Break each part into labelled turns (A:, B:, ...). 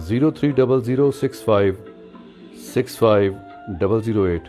A: 0300656508,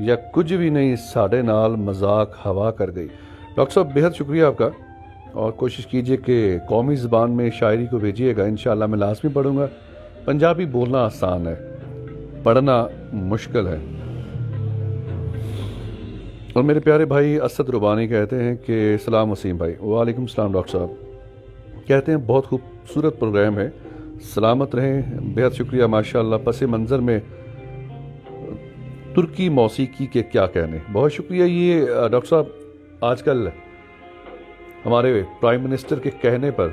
A: یا کچھ بھی نہیں ساڑھے نال مذاق ہوا کر گئی۔ ڈاکٹر صاحب بہت شکریہ آپ کا، اور کوشش کیجئے کہ قومی زبان میں شاعری کو بھیجیے گا، انشاءاللہ میں لازمی پڑھوں گا۔ پنجابی بولنا آسان ہے، پڑھنا مشکل ہے۔ اور میرے پیارے بھائی اسد ربانی کہتے ہیں کہ سلام وسیم بھائی۔ وعلیکم السلام ڈاکٹر صاحب، کہتے ہیں بہت خوبصورت پروگرام ہے، سلامت رہیں، بہت شکریہ ماشاءاللہ۔ پس منظر میں ترکی موسیقی کے کیا کہنے، بہت شکریہ۔ یہ ڈاکٹر صاحب آج کل ہمارے پرائم منسٹر کے کہنے پر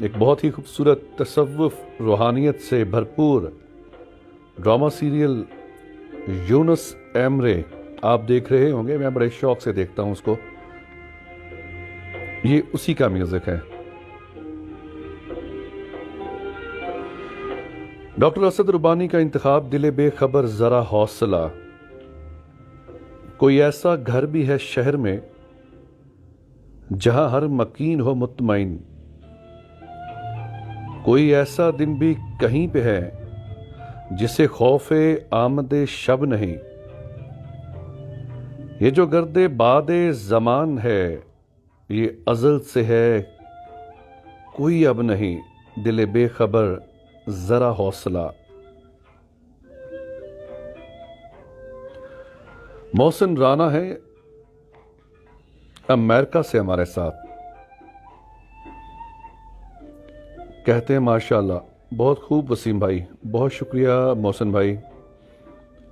A: ایک بہت ہی خوبصورت تصوف روحانیت سے بھرپور ڈرامہ سیریل یونس ایمرے آپ دیکھ رہے ہوں گے، میں بڑے شوق سے دیکھتا ہوں اس کو، یہ اسی کا میوزک ہے۔ ڈاکٹر اسد ربانی کا انتخاب، دل بے خبر ذرا حوصلہ، کوئی ایسا گھر بھی ہے شہر میں جہاں ہر مکین ہو مطمئن، کوئی ایسا دن بھی کہیں پہ ہے جسے خوف آمد شب نہیں، یہ جو گرد باد زمان ہے یہ ازل سے ہے کوئی اب نہیں، دل بے خبر ذرا حوصلہ۔ محسن رانا ہے امریکہ سے ہمارے ساتھ، کہتے ہیں ماشاءاللہ بہت خوب وسیم بھائی، بہت شکریہ محسن بھائی،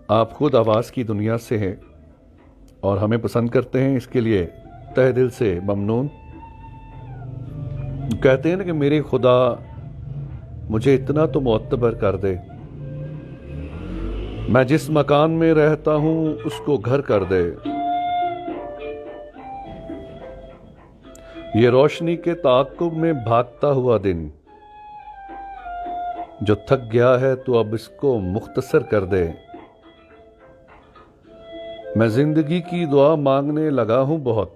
A: آپ خود آواز کی دنیا سے ہیں اور ہمیں پسند کرتے ہیں، اس کے لیے تہ دل سے ممنون۔ کہتے ہیں نا کہ میرے خدا مجھے اتنا تو معتبر کر دے، میں جس مکان میں رہتا ہوں اس کو گھر کر دے، یہ روشنی کے تعاقب میں بھاگتا ہوا دن جو تھک گیا ہے تو اب اس کو مختصر کر دے، میں زندگی کی دعا مانگنے لگا ہوں بہت،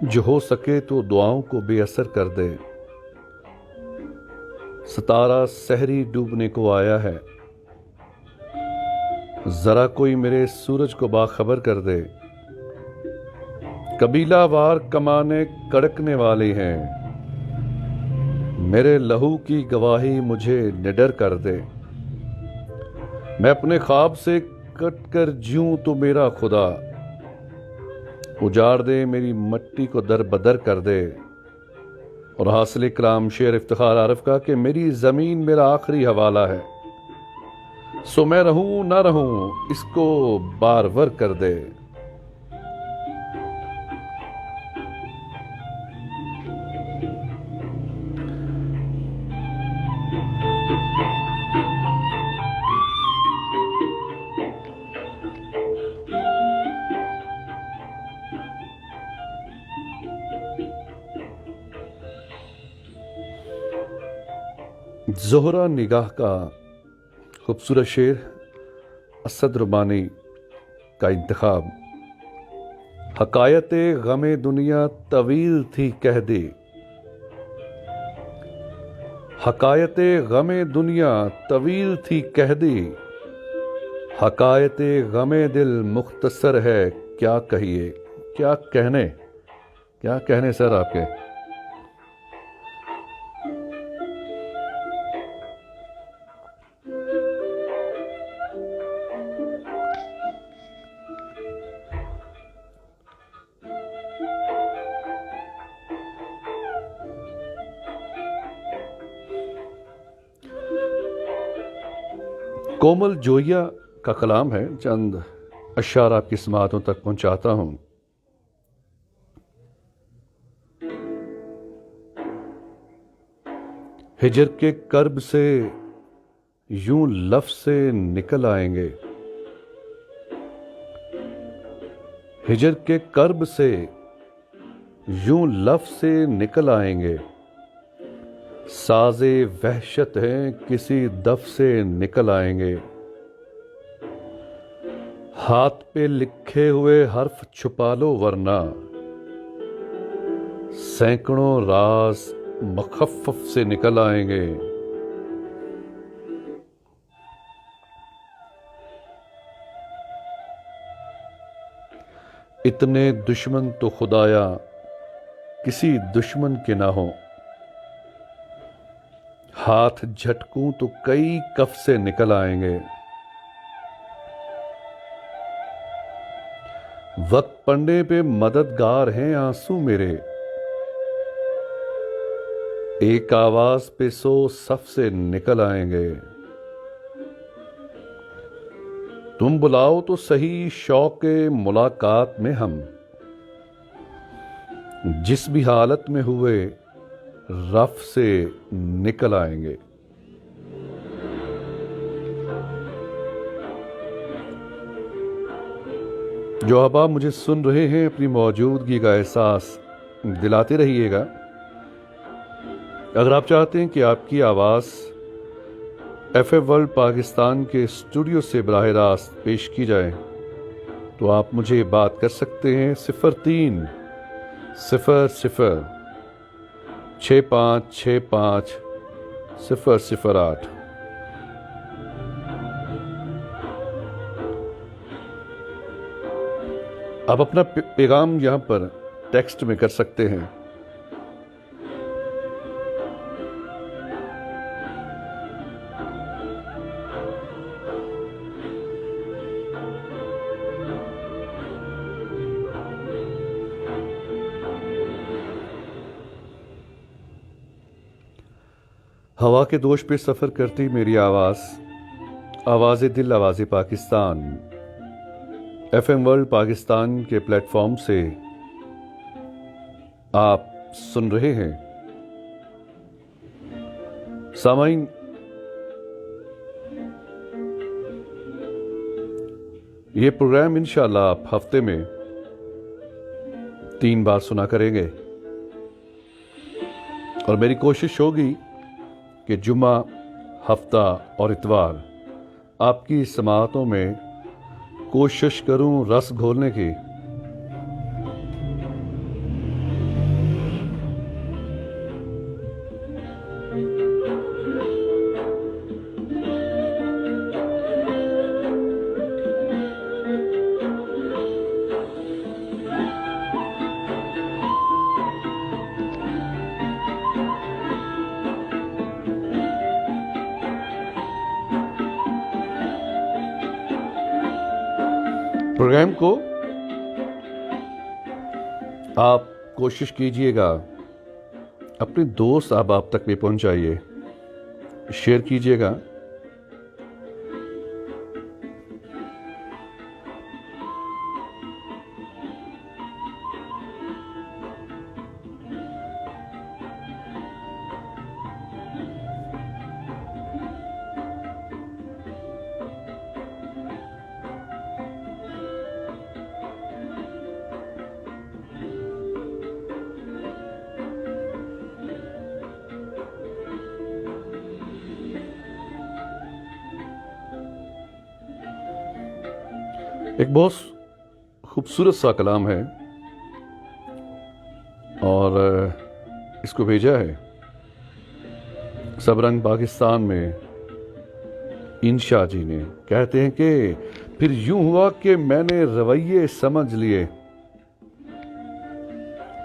A: جو ہو سکے تو دعاؤں کو بے اثر کر دے، ستارہ سحری ڈوبنے کو آیا ہے، ذرا کوئی میرے سورج کو باخبر کر دے، قبیلہ وار کمانے کڑکنے والی ہیں، میرے لہو کی گواہی مجھے نڈر کر دے، میں اپنے خواب سے کٹ کر جیوں تو میرا خدا اجاڑ دے، میری مٹی کو در بدر کر دے۔ اور حاصل کلام شعر افتخار عارف کا کہ میری زمین میرا آخری حوالہ ہے، سو میں رہوں نہ رہوں اس کو بارور کر دے۔ زہرہ نگاہ کا خوبصورت شعر، اسد ربانی کا انتخاب۔ حکایت غم دنیا طویل تھی کہہ دے، حکایت غم دنیا طویل تھی کہہ دی، حکایت غم دل مختصر ہے کیا کہیے۔ کیا کہنے سر آپ کے۔ کومل جویا کا کلام ہے، چند اشعار آپ کی سماعتوں تک پہنچاتا ہوں۔ ہجر کے کرب سے یوں لفظ سے نکل آئیں گے، ہجر کے کرب سے یوں لفظ سے نکل آئیں گے، ساز وحشت ہیں کسی دف سے نکل آئیں گے، ہاتھ پہ لکھے ہوئے حرف چھپا لو ورنہ سینکڑوں راز مخفف سے نکل آئیں گے۔ اتنے دشمن تو خدایا کسی دشمن کے نہ ہوں، ہاتھ جھٹکوں تو کئی کف سے نکل آئیں گے، وقت پڑنے پہ مددگار ہیں آنسو میرے، ایک آواز پہ 100 صف سے نکل آئیں گے، تم بلاؤ تو صحیح شوق ملاقات میں ہم، جس بھی حالت میں ہوئے رف سے نکل آئیں گے۔ جو احباب مجھے سن رہے ہیں، اپنی موجودگی کا احساس دلاتے رہیے گا۔ اگر آپ چاہتے ہیں کہ آپ کی آواز ایف ایم ورلڈ پاکستان کے اسٹوڈیو سے براہ راست پیش کی جائے تو آپ مجھے بات کر سکتے ہیں 03 00 6565 008۔ آپ اپنا پیغام یہاں پر ٹیکسٹ میں کر سکتے ہیں۔ ہوا کے دوش پہ سفر کرتی میری آواز، آواز دل، آواز Pakistan, F M world Pakistan کے پلیٹ فارم سے آپ سن رہے ہیں۔ سامعین، یہ پروگرام انشاءاللہ آپ ہفتے میں 3 بار سنا کریں گے، اور میری کوشش ہوگی کہ جمعہ، ہفتہ اور اتوار آپ کی سماعتوں میں کوشش کروں رس گھولنے کی۔ پروگرام کو آپ کوشش کیجئے گا اپنے دوست احباب تک بھی پہنچائیے، شیئر کیجئے گا۔ ایک بہت خوبصورت سا کلام ہے اور اس کو بھیجا ہے سبرنگ پاکستان میں انشا جی نے۔ کہتے ہیں کہ پھر یوں ہوا کہ میں نے رویے سمجھ لیے،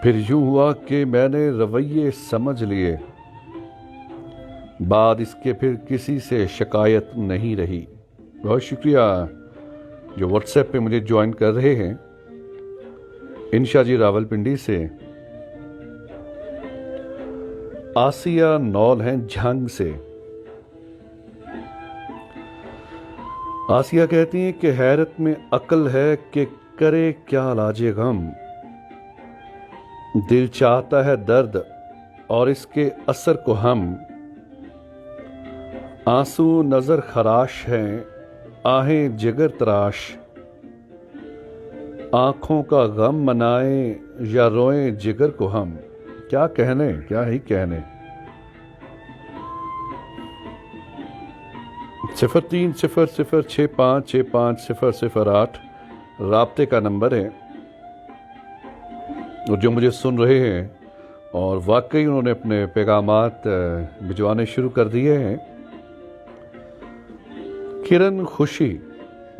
A: پھر یوں ہوا کہ میں نے رویے سمجھ لیے، بعد اس کے پھر کسی سے شکایت نہیں رہی۔ بہت شکریہ جو واٹس ایپ پہ مجھے جوائن کر رہے ہیں۔ انشا جی راول پنڈی سے۔ آسیہ نول ہیں جھنگ سے۔ آسیہ کہتی ہیں کہ حیرت میں عقل ہے کہ کرے کیا علاج غم، دل چاہتا ہے درد اور اس کے اثر کو ہم، آنسو نظر خراش ہیں آہیں جگر تراش، آنکھوں کا غم منائیں یا روئیں جگر کو ہم۔ کیا کہنے، کیا ہی کہنے۔ 03 00 6565 008 رابطے کا نمبر ہے۔ اور جو مجھے سن رہے ہیں اور واقعی انہوں نے اپنے پیغامات بھجوانے شروع کر دیے ہیں۔ کرن خوشی،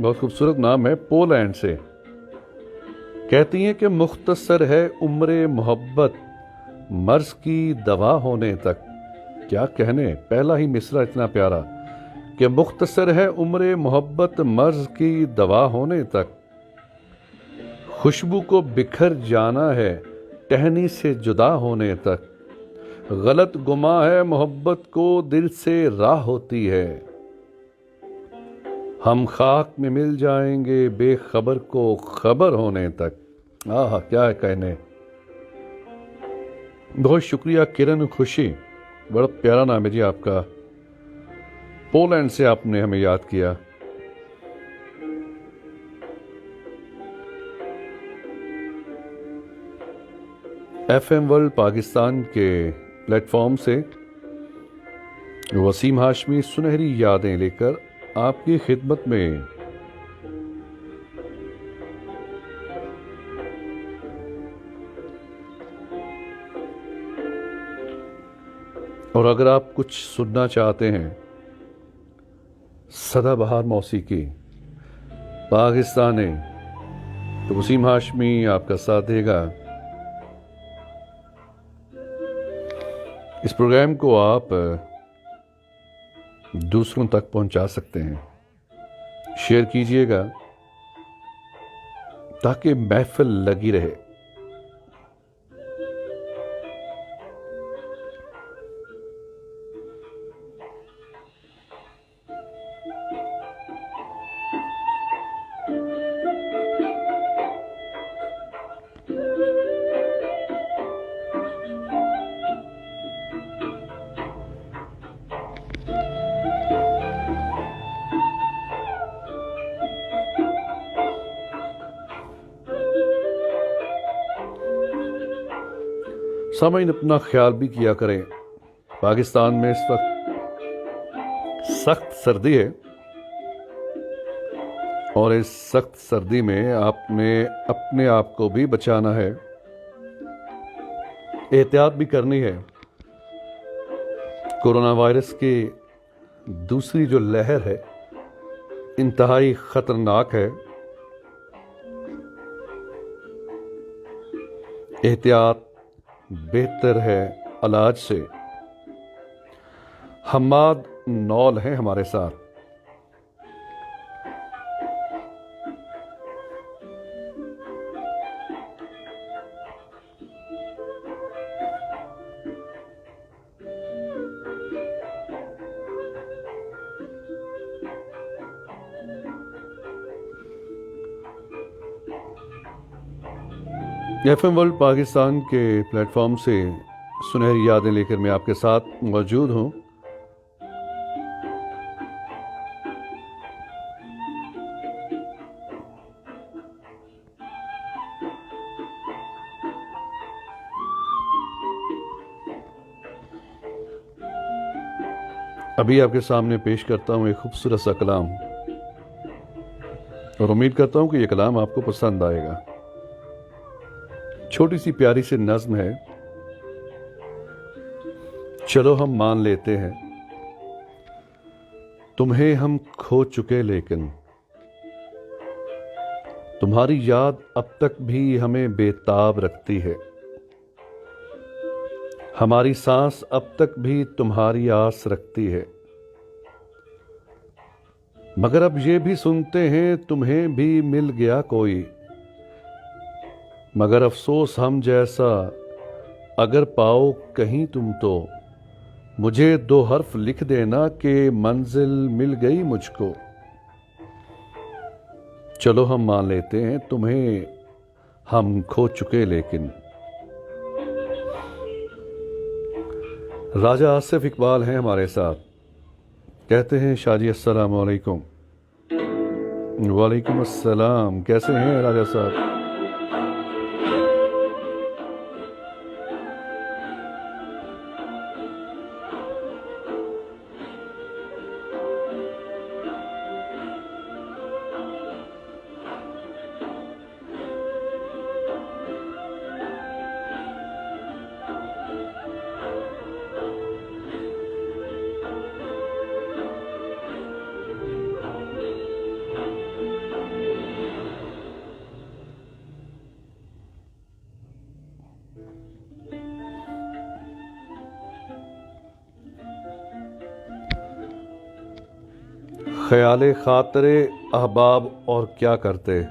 A: بہت خوبصورت نام ہے، پولینڈ سے، کہتی ہیں کہ مختصر ہے عمر محبت مرض کی دوا ہونے تک. کیا کہنے، پہلا ہی مصرع اتنا پیارا کہ مختصر ہے عمر محبت مرض کی دوا ہونے تک. خوشبو کو بکھر جانا ہے ٹہنی سے جدا ہونے تک. غلط گماں ہے محبت کو دل سے راہ ہوتی ہے. ہم خاک میں مل جائیں گے بے خبر کو خبر ہونے تک. آہا کیا کہنے. بہت شکریہ کرن خوشی، بڑا پیارا نام ہے جی آپ کا. پولینڈ سے آپ نے ہمیں یاد کیا. ایف ایم ورلڈ پاکستان کے پلیٹ فارم سے وسیم ہاشمی سنہری یادیں لے کر آپ کی خدمت میں. اور اگر آپ کچھ سننا چاہتے ہیں سدا بہار موسیقی پاکستانی، تو وسیم ہاشمی آپ کا ساتھ دے گا. اس پروگرام کو آپ دوسروں تک پہنچا سکتے ہیں، شیئر کیجئے گا تاکہ محفل لگی رہے. سامعین اپنا خیال بھی کیا کریں. پاکستان میں اس وقت سخت سردی ہے اور اس سخت سردی میں آپ نے اپنے آپ کو بھی بچانا ہے، احتیاط بھی کرنی ہے. کورونا وائرس کی دوسری جو لہر ہے انتہائی خطرناک ہے. احتیاط بہتر ہے علاج سے. حماد نول ہیں ہمارے ساتھ. ایف ایم ورلڈ پاکستان کے پلیٹ فارم سے سنہری یادیں لے کر میں آپ کے ساتھ موجود ہوں. ابھی آپ کے سامنے پیش کرتا ہوں ایک خوبصورت سا کلام، اور امید کرتا ہوں کہ یہ کلام آپ کو پسند آئے گا. چھوٹی سی پیاری سی نظم ہے. چلو ہم مان لیتے ہیں تمہیں ہم کھو چکے، لیکن تمہاری یاد اب تک بھی ہمیں بے تاب رکھتی ہے. ہماری سانس اب تک بھی تمہاری آس رکھتی ہے. مگر اب یہ بھی سنتے ہیں تمہیں بھی مل گیا کوئی، مگر افسوس ہم جیسا اگر پاؤ کہیں تم تو مجھے 2 حرف لکھ دینا کہ منزل مل گئی مجھ کو. چلو ہم مان لیتے ہیں تمہیں ہم کھو چکے، لیکن. راجہ آصف اقبال ہیں ہمارے ساتھ. کہتے ہیں شاہ جی السلام علیکم. وعلیکم السلام. کیسے ہیں راجہ صاحب؟ خیال خاطر احباب اور کیا کرتے؟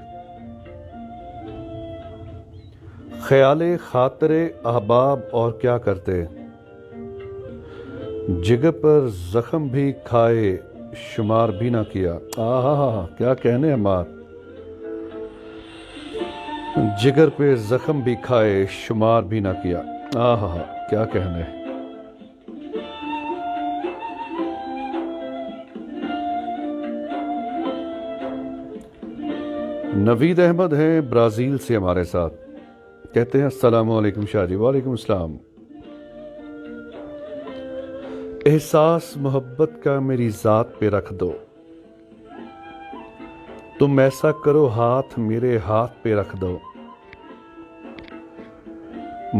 A: خیال خاطر احباب اور کیا کرتے؟ جگر پر زخم بھی کھائے شمار بھی نہ کیا۔ کیا کہنے عمار، جگر پہ زخم بھی کھائے شمار بھی نہ کیا۔ کیا کہنے۔ نوید احمد ہیں برازیل سے ہمارے ساتھ، کہتے ہیں السلام علیکم شاہ جی۔ وعلیکم السلام۔ احساس محبت کا میری ذات پہ رکھ دو، تم ایسا کرو ہاتھ میرے ہاتھ پہ رکھ دو۔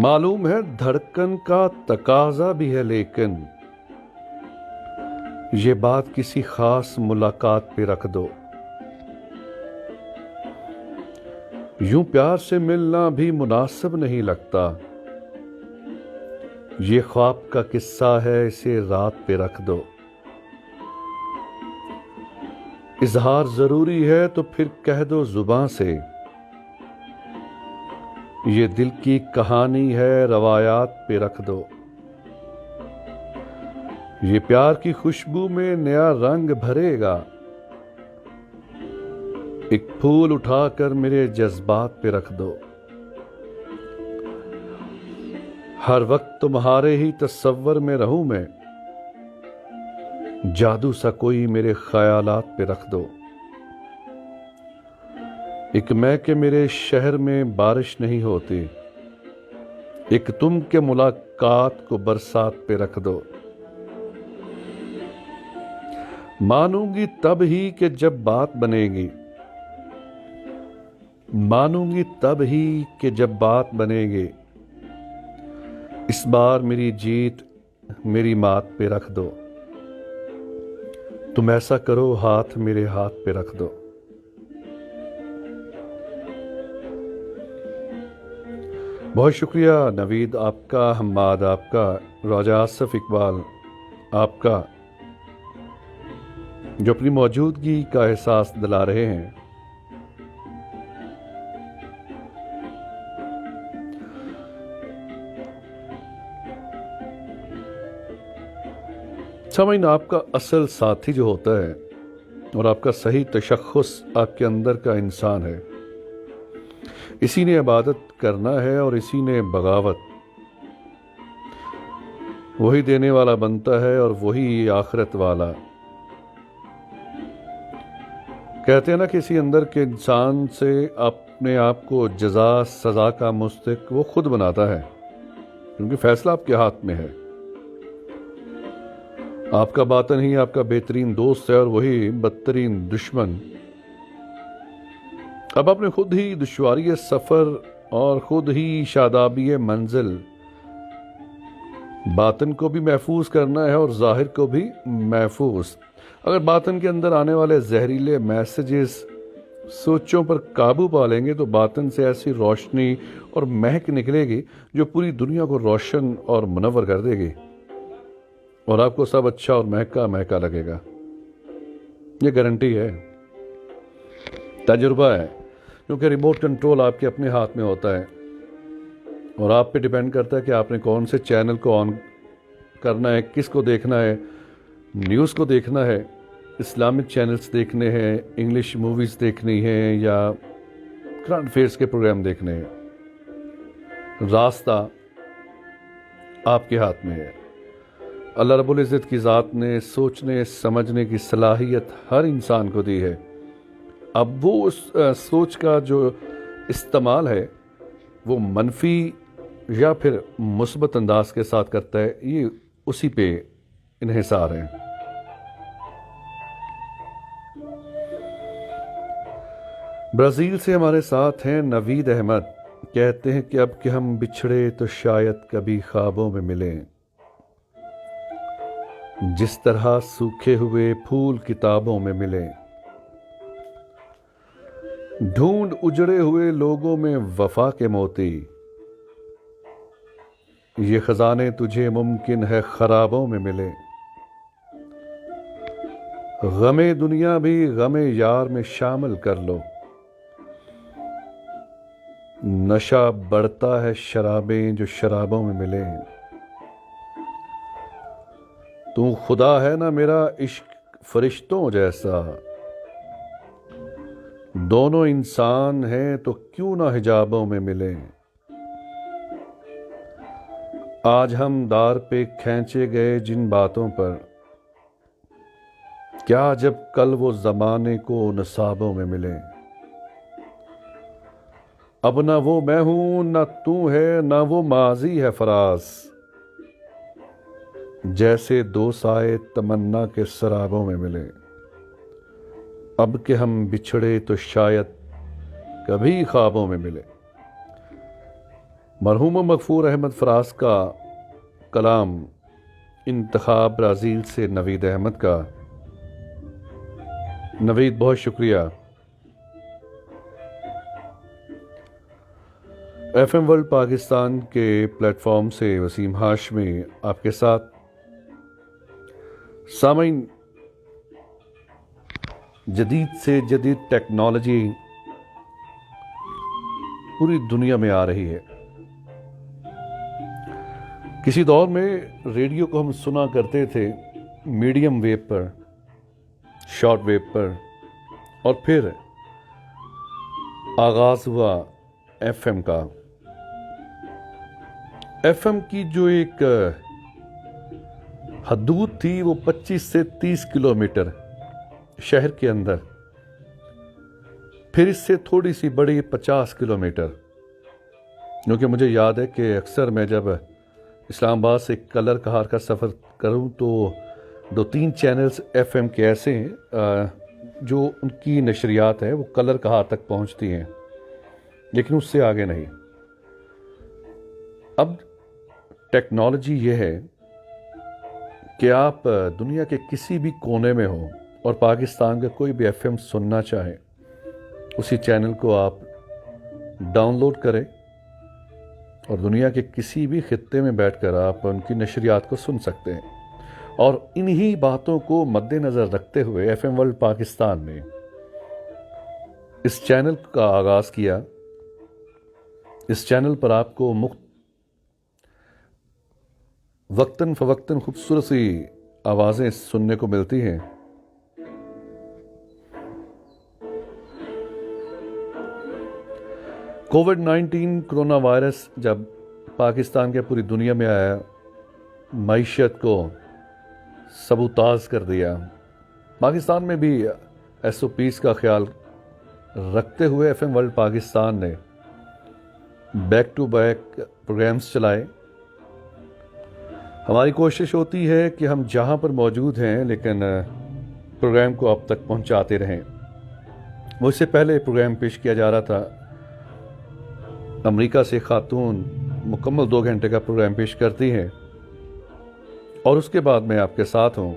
A: معلوم ہے دھڑکن کا تقاضا بھی ہے، لیکن یہ بات کسی خاص ملاقات پہ رکھ دو۔ یوں پیار سے ملنا بھی مناسب نہیں لگتا، یہ خواب کا قصہ ہے اسے رات پہ رکھ دو۔ اظہار ضروری ہے تو پھر کہہ دو زباں سے، یہ دل کی کہانی ہے روایات پہ رکھ دو۔ یہ پیار کی خوشبو میں نیا رنگ بھرے گا، ایک پھول اٹھا کر میرے جذبات پہ رکھ دو۔ ہر وقت تمہارے ہی تصور میں رہوں میں، جادو سا کوئی میرے خیالات پہ رکھ دو۔ ایک میں کہ میرے شہر میں بارش نہیں ہوتی، ایک تم کے ملاقات کو برسات پہ رکھ دو۔ مانوں گی تب ہی کہ جب بات بنے گی، مانوں گی تب ہی کہ جب بات بنے گی۔ اس بار میری جیت میری مات پہ رکھ دو، تم ایسا کرو ہاتھ میرے ہاتھ پہ رکھ دو۔ بہت شکریہ نوید آپ کا، حماد آپ کا، راجہ آصف اقبال آپ کا، جو اپنی موجودگی کا احساس دلا رہے ہیں۔ سامعین، آپ کا اصل ساتھی جو ہوتا ہے اور آپ کا صحیح تشخص آپ کے اندر کا انسان ہے، اسی نے عبادت کرنا ہے اور اسی نے بغاوت، وہی دینے والا بنتا ہے اور وہی آخرت والا۔ کہتے ہیں نا، کسی اندر کے انسان سے اپنے آپ کو جزا سزا کا مستحق وہ خود بناتا ہے، کیونکہ فیصلہ آپ کے ہاتھ میں ہے۔ آپ کا باطن ہی آپ کا بہترین دوست ہے اور وہی بدترین دشمن۔ اب آپ نے خود ہی دشواری سفر اور خود ہی شادابی منزل، باطن کو بھی محفوظ کرنا ہے اور ظاہر کو بھی محفوظ۔ اگر باطن کے اندر آنے والے زہریلے میسیجز سوچوں پر قابو پا لیں گے تو باطن سے ایسی روشنی اور مہک نکلے گی جو پوری دنیا کو روشن اور منور کر دے گی، اور آپ کو سب اچھا اور مہکا مہکا لگے گا۔ یہ گارنٹی ہے، تجربہ ہے، کیونکہ ریموٹ کنٹرول آپ کے اپنے ہاتھ میں ہوتا ہے اور آپ پہ ڈیپینڈ کرتا ہے کہ آپ نے کون سے چینل کو آن کرنا ہے، کس کو دیکھنا ہے، نیوز کو دیکھنا ہے، اسلامک چینلز دیکھنے ہیں، انگلش موویز دیکھنی ہیں یا کرنٹ افیئرس کے پروگرام دیکھنے ہیں۔ راستہ آپ کے ہاتھ میں ہے۔ اللہ رب العزت کی ذات نے سوچنے سمجھنے کی صلاحیت ہر انسان کو دی ہے۔ اب وہ اس سوچ کا جو استعمال ہے وہ منفی یا پھر مثبت انداز کے ساتھ کرتا ہے، یہ اسی پہ انحصار ہے۔ برازیل سے ہمارے ساتھ ہیں نوید احمد، کہتے ہیں کہ اب کہ ہم بچھڑے تو شاید کبھی خوابوں میں ملیں، جس طرح سوکھے ہوئے پھول کتابوں میں ملیں۔ ڈھونڈ اجڑے ہوئے لوگوں میں وفا کے موتی، یہ خزانے تجھے ممکن ہے خرابوں میں ملے۔ غم دنیا بھی غم یار میں شامل کر لو، نشہ بڑھتا ہے شرابیں جو شرابوں میں ملے، تو خدا ہے نا میرا عشق فرشتوں جیسا، دونوں انسان ہیں تو کیوں نہ حجابوں میں ملیں، آج ہم دار پہ کھینچے گئے جن باتوں پر، کیا جب کل وہ زمانے کو نصابوں میں ملیں، اب نہ وہ میں ہوں نہ تو ہے نہ وہ ماضی ہے فراز، جیسے دو سائے تمنا کے سرابوں میں ملے، اب کہ ہم بچھڑے تو شاید کبھی خوابوں میں ملے۔ مرحوم مغفور احمد فراز کا کلام، انتخاب برازیل سے نوید احمد کا۔ نوید بہت شکریہ۔ ایف ایم ورلڈ پاکستان کے پلیٹ فارم سے وسیم ہاشمی آپ کے ساتھ۔ سامعین، جدید سے جدید ٹیکنالوجی پوری دنیا میں آ رہی ہے۔ کسی دور میں ریڈیو کو ہم سنا کرتے تھے میڈیم ویو پر، شارٹ ویو پر، اور پھر آغاز ہوا ایف ایم کا۔ ایف ایم کی جو ایک حدود تھی وہ 25 سے 30 کلومیٹر شہر کے اندر، پھر اس سے تھوڑی سی بڑی 50 کلومیٹر، کیونکہ مجھے یاد ہے کہ اکثر میں جب اسلام آباد سے کلر کہار کا سفر کروں تو 2-3 چینلز ایف ایم کے ایسے ہیں جو ان کی نشریات ہے وہ کلر کہار تک پہنچتی ہیں، لیکن اس سے آگے نہیں۔ اب ٹیکنالوجی یہ ہے کہ آپ دنیا کے کسی بھی کونے میں ہوں اور پاکستان کا کوئی بھی ایف ایم سننا چاہیں، اسی چینل کو آپ ڈاؤن لوڈ کریں اور دنیا کے کسی بھی خطے میں بیٹھ کر آپ ان کی نشریات کو سن سکتے ہیں۔ اور انہی باتوں کو مد نظر رکھتے ہوئے ایف ایم ورلڈ پاکستان نے اس چینل کا آغاز کیا۔ اس چینل پر آپ کو وقتاً فوقتاً خوبصورت سی آوازیں سننے کو ملتی ہیں۔ کووڈ-19 کرونا وائرس جب پاکستان کے پوری دنیا میں آیا، معیشت کو سبوتاز کر دیا۔ پاکستان میں بھی ایس او پیز کا خیال رکھتے ہوئے ایف ایم ورلڈ پاکستان نے بیک ٹو بیک پروگرامز چلائے۔ ہماری کوشش ہوتی ہے کہ ہم جہاں پر موجود ہیں لیکن پروگرام کو اب تک پہنچاتے رہیں۔ وہ اس سے پہلے پروگرام پیش کیا جا رہا تھا، امریکہ سے خاتون مکمل 2 گھنٹے کا پروگرام پیش کرتی ہیں، اور اس کے بعد میں آپ کے ساتھ ہوں۔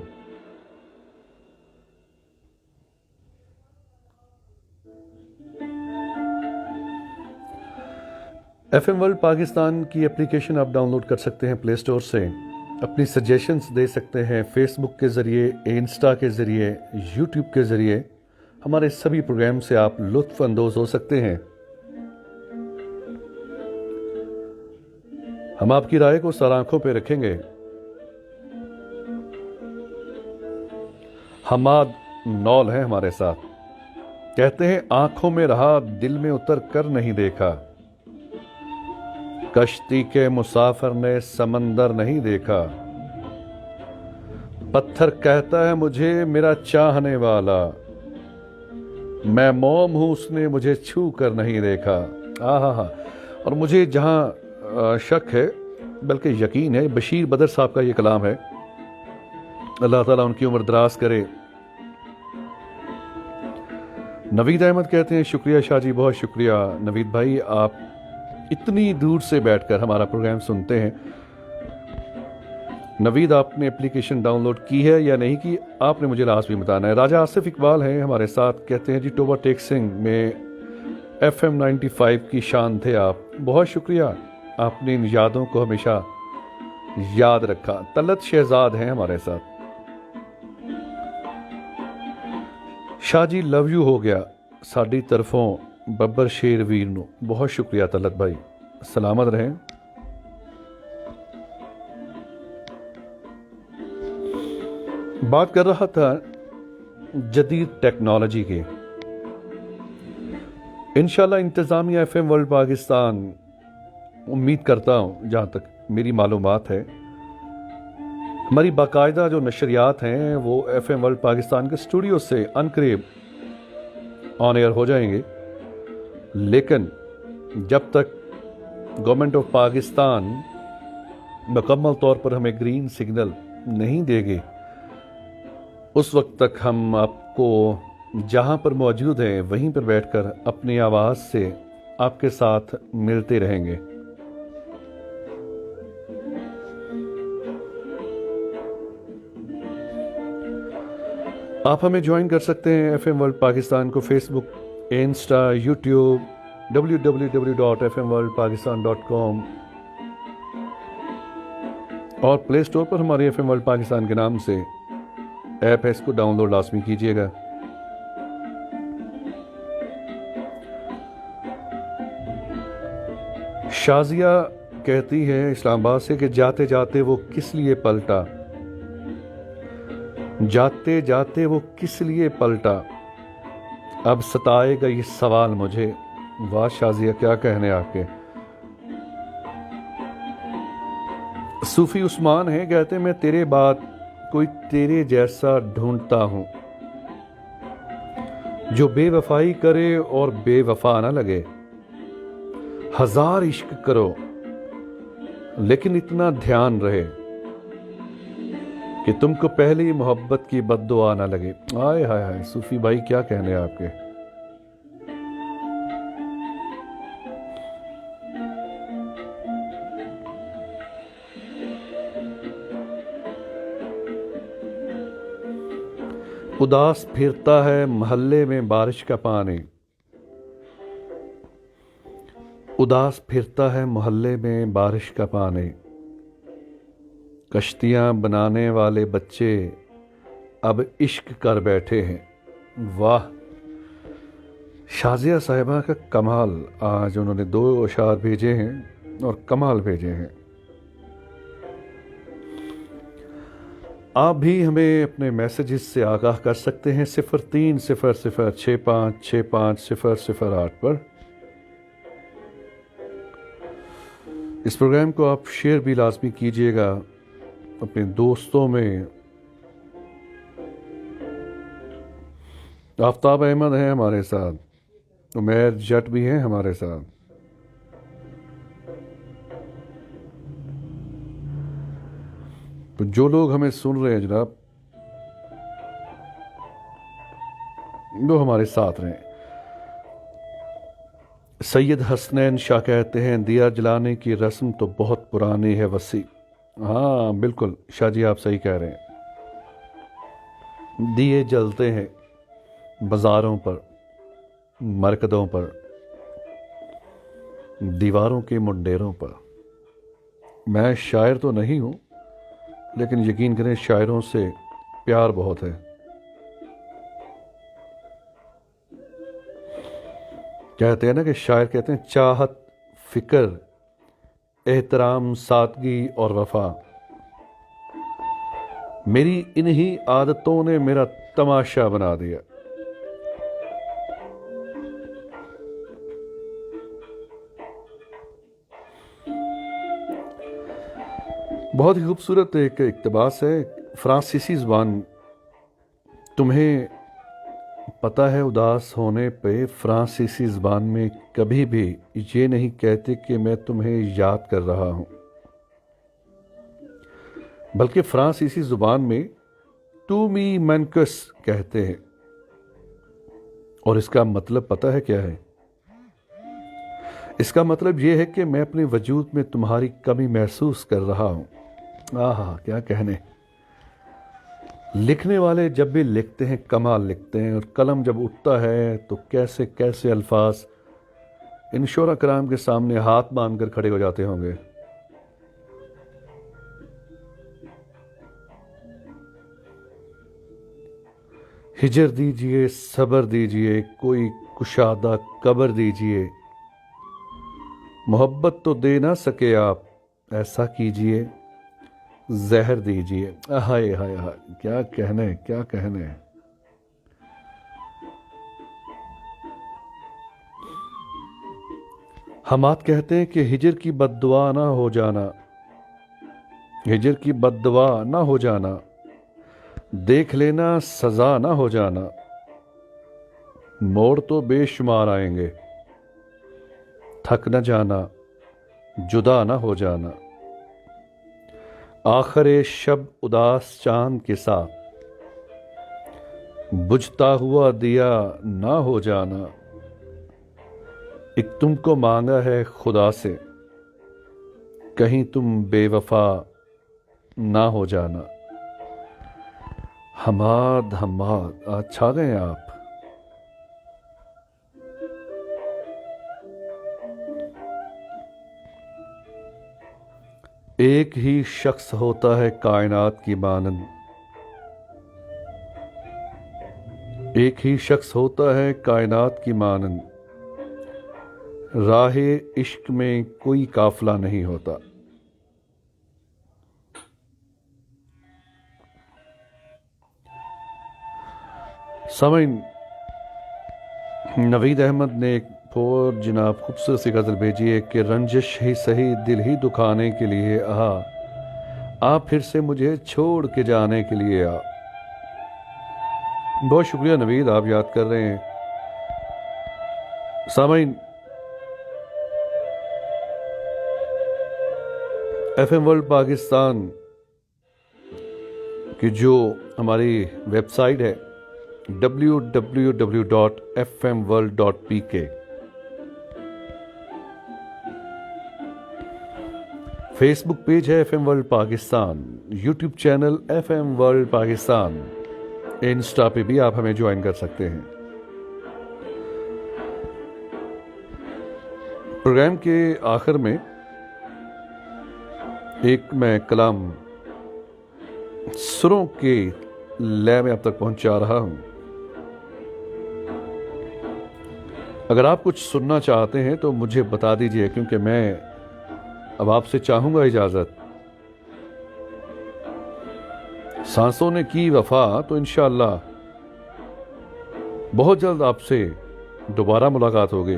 A: ایف ایم ورلڈ پاکستان کی اپلیکیشن آپ ڈاؤن لوڈ کر سکتے ہیں پلے سٹور سے، اپنی سجیشنز دے سکتے ہیں فیس بک کے ذریعے، انسٹا کے ذریعے، یوٹیوب کے ذریعے۔ ہمارے سبھی پروگرام سے آپ لطف اندوز ہو سکتے ہیں۔ ہم آپ کی رائے کو سر آنکھوں پہ رکھیں گے۔ حماد نول ہیں ہمارے ساتھ، کہتے ہیں آنکھوں میں رہا دل میں اتر کر نہیں دیکھا، کشتی کے مسافر نے سمندر نہیں دیکھا، پتھر کہتا ہے مجھے میرا چاہنے والا، میں موم ہوں اس نے مجھے چھو کر نہیں دیکھا۔ اور مجھے جہاں شک ہے بلکہ یقین ہے، بشیر بدر صاحب کا یہ کلام ہے، اللہ تعالیٰ ان کی عمر دراز کرے۔ نوید احمد کہتے ہیں شکریہ شاہ جی، بہت شکریہ نوید بھائی، آپ اتنی دور سے بیٹھ کر ہمارا پروگرام سنتے ہیں۔ نوید، آپ نے اپلیکیشن ڈاؤن لوڈ کی ہے یا نہیں کی، آپ نے مجھے لازمی بتانا ہے۔ راجہ آصف اقبال ہیں ہمارے ساتھ، کہتے ہیں جی ٹوبا ٹیکسنگ میں ایف ایم 95 کی شان تھے آپ، بہت شکریہ، آپ نے ان یادوں کو ہمیشہ یاد رکھا۔ طلعت شہزاد ہیں ہمارے ساتھ۔ ਸ਼ਾਹ ਜੀ ਲਵ ਯੂ ਹੋ ਗਿਆ ਸਾਡੀ ਤਰਫੋਂ ਬੱਬਰ ਸ਼ੇਰ ਵੀਰ ਨੂੰ। ਬਹੁਤ ਸ਼ੁਕریہ ਤਲਤ بھائی, سلامت رہیں. بات کر رہا تھا جدید ٹیکنالوجی کے. انشاءاللہ انتظامیہ ایف ایم ورلڈ پاکستان, امید کرتا ہوں جہاں تک میری معلومات ہے, ہماری باقاعدہ جو نشریات ہیں وہ ایف ایم ورلڈ پاکستان کے اسٹوڈیو سے انقریب آن ایئر ہو جائیں گے. لیکن جب تک گورنمنٹ آف پاکستان مکمل طور پر ہمیں گرین سگنل نہیں دے گی, اس وقت تک ہم آپ کو جہاں پر موجود ہیں وہیں پر بیٹھ کر اپنی آواز سے آپ کے ساتھ ملتے رہیں گے. آپ ہمیں جوائن کر سکتے ہیں ایف ایم ورلڈ پاکستان کو فیس بک, انسٹا, یوٹیوب, www.fmworldpakistan.com اور پلے اسٹور پر ہمارے ایف ایم ورلڈ پاکستان کے نام سے ایپ ہے, اس کو ڈاؤن لوڈ لازمی کیجیے گا. شازیہ کہتی ہے اسلام آباد سے کہ جاتے جاتے وہ کس لیے پلٹا, جاتے جاتے وہ کس لیے پلٹا, اب ستائے گا یہ سوال مجھے. واہ شازیہ, کیا کہنے آپ کے. صوفی عثمان ہے, کہتے میں تیرے بعد کوئی تیرے جیسا ڈھونڈتا ہوں جو بے وفائی کرے اور بے وفا نہ لگے. ہزار عشق کرو لیکن اتنا دھیان رہے کہ تم کو پہلی محبت کی بد دعا نہ لگے. آئے ہائے ہائے صوفی بھائی, کیا کہنے آپ کے. اداس پھرتا ہے محلے میں بارش کا پانی, اداس پھرتا ہے محلے میں بارش کا پانی, کشتیاں بنانے والے بچے اب عشق کر بیٹھے ہیں. واہ شازیہ صاحبہ کا کمال. آج انہوں نے 2 اشعار بھیجے ہیں اور کمال بھیجے ہیں. آپ بھی ہمیں اپنے میسیجز سے آگاہ کر سکتے ہیں 030065650008 پر. اس پروگرام کو آپ شیئر بھی لازمی کیجیے گا اپنے دوستوں میں. آفتاب احمد ہیں ہمارے ساتھ, عمیر جٹ بھی ہیں ہمارے ساتھ. تو جو لوگ ہمیں سن رہے ہیں جناب وہ ہمارے ساتھ رہیں. سید حسنین شاہ کہتے ہیں دیا جلانے کی رسم تو بہت پرانی ہے وسیع. ہاں بالکل شاہ جی, آپ صحیح کہہ رہے ہیں. دیے جلتے ہیں بازاروں پر, مرکدوں پر, دیواروں کے منڈیروں پر. میں شاعر تو نہیں ہوں لیکن یقین کریں شاعروں سے پیار بہت ہے. کہتے ہیں نا کہ شاعر کہتے ہیں چاہت, فکر, احترام, سادگی اور وفا, میری انہی عادتوں نے میرا تماشا بنا دیا. بہت ہی خوبصورت ایک اقتباس ہے فرانسیسی زبان. تمہیں پتہ ہے اداس ہونے پہ فرانسیسی زبان میں کبھی بھی یہ نہیں کہتے کہ میں تمہیں یاد کر رہا ہوں, بلکہ فرانسیسی زبان میں تو می منکس کہتے ہیں. اور اس کا مطلب پتہ ہے کیا ہے؟ اس کا مطلب یہ ہے کہ میں اپنے وجود میں تمہاری کمی محسوس کر رہا ہوں. آہا کیا کہنے. لکھنے والے جب بھی لکھتے ہیں کمال لکھتے ہیں, اور قلم جب اٹھتا ہے تو کیسے کیسے الفاظ ان شعراء کرام کے سامنے ہاتھ باندھ کر کھڑے ہو جاتے ہوں گے. ہجر دیجئے صبر دیجئے کوئی کشادہ قبر دیجئے، محبت تو دے نہ سکے آپ ایسا کیجئے زہر دیجئے۔ ہائے ہائے ہائے، کیا کہنے کیا کہنے۔ حماد کہتے ہیں کہ ہجر کی بد دعا نہ ہو جانا، ہجر کی بد دعا نہ ہو جانا، دیکھ لینا سزا نہ ہو جانا، موڑ تو بے شمار آئیں گے، تھک نہ جانا جدا نہ ہو جانا، آخر شب اداس چاند کے ساتھ بجھتا ہوا دیا نہ ہو جانا، ایک تم کو مانگا ہے خدا سے کہیں تم بے وفا نہ ہو جانا۔ حماد حماد آج چھا گئے ہیں آپ۔ ایک ہی شخص ہوتا ہے کائنات کی مانند، ایک ہی شخص ہوتا ہے کائنات کی مانند، راہ عشق میں کوئی قافلہ نہیں ہوتا۔ سامعین، نوید احمد نے ایک اور جناب خوبصورت سی غزل بھیجی ہے کہ رنجش ہی سہی دل ہی دکھانے کے لیے آ پھر سے مجھے چھوڑ کے جانے کے لیے آ۔ بہت شکریہ نوید، آپ یاد کر رہے ہیں۔ سامعین، ایف ایم ورلڈ پاکستان کی جو ہماری ویب سائٹ ہے www.fmworld.pk، فیس بک پیج ہے F M world Pakistan, YouTube channel F M world Pakistan, Insta پہ بھی آپ ہمیں جوائن کر سکتے ہیں۔ پروگرام کے آخر میں ایک میں کلام سروں کے لے میں اب تک پہنچا رہا ہوں۔ اگر آپ کچھ سننا چاہتے ہیں تو مجھے بتا دیجئے، کیونکہ میں اب آپ سے چاہوں گا اجازت۔ سانسوں نے کی وفا تو انشاءاللہ بہت جلد آپ سے دوبارہ ملاقات ہوگی۔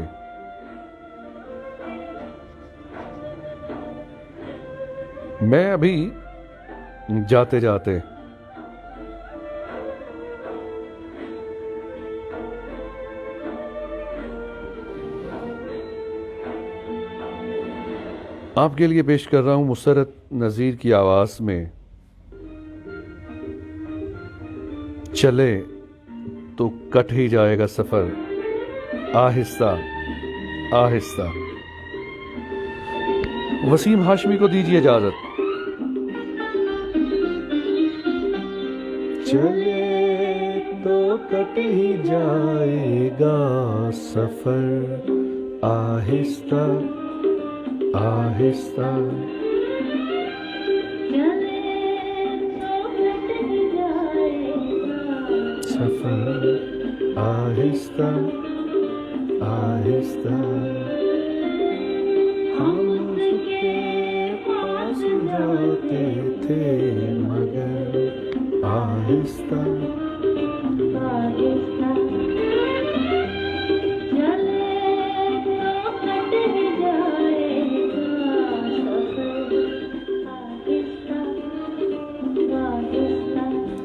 A: میں ابھی جاتے جاتے آپ کے لیے پیش کر رہا ہوں مسرت نذیر کی آواز میں چلے تو کٹ ہی جائے گا سفر آہستہ آہستہ۔ وسیم ہاشمی کو دیجیے اجازت۔ چلے تو کٹ ہی جائے گا سفر آہستہ آہستہ، سفر آہستہ آہستہ، ہم اس کے پاس جاتے تھے مگر آہستہ آہستہ،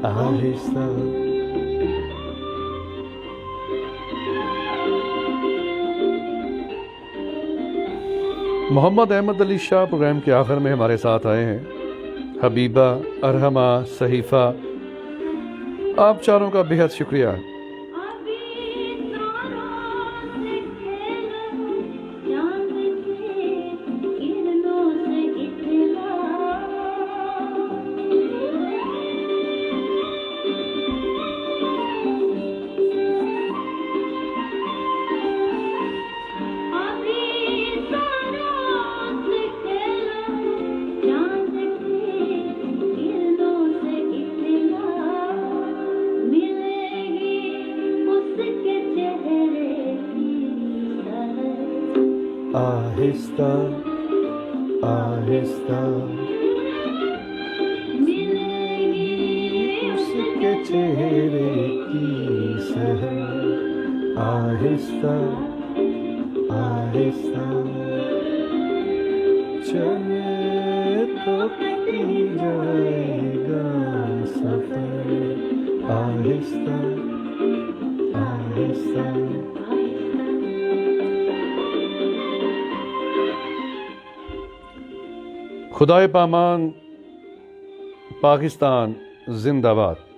A: آہستہ۔ محمد احمد علی شاہ پروگرام کے آخر میں ہمارے ساتھ آئے ہیں۔ حبیبہ، ارحمہ، صحیفہ، آپ چاروں کا بہت شکریہ۔
B: ملے گی
A: آہستہ آہستہ اس کے چہرے کی سحر، آہستہ آہستہ چلے تو کی جائے گا سفر، آہستہ آہستہ۔ خدائے پامان، پاکستان زندہ باد۔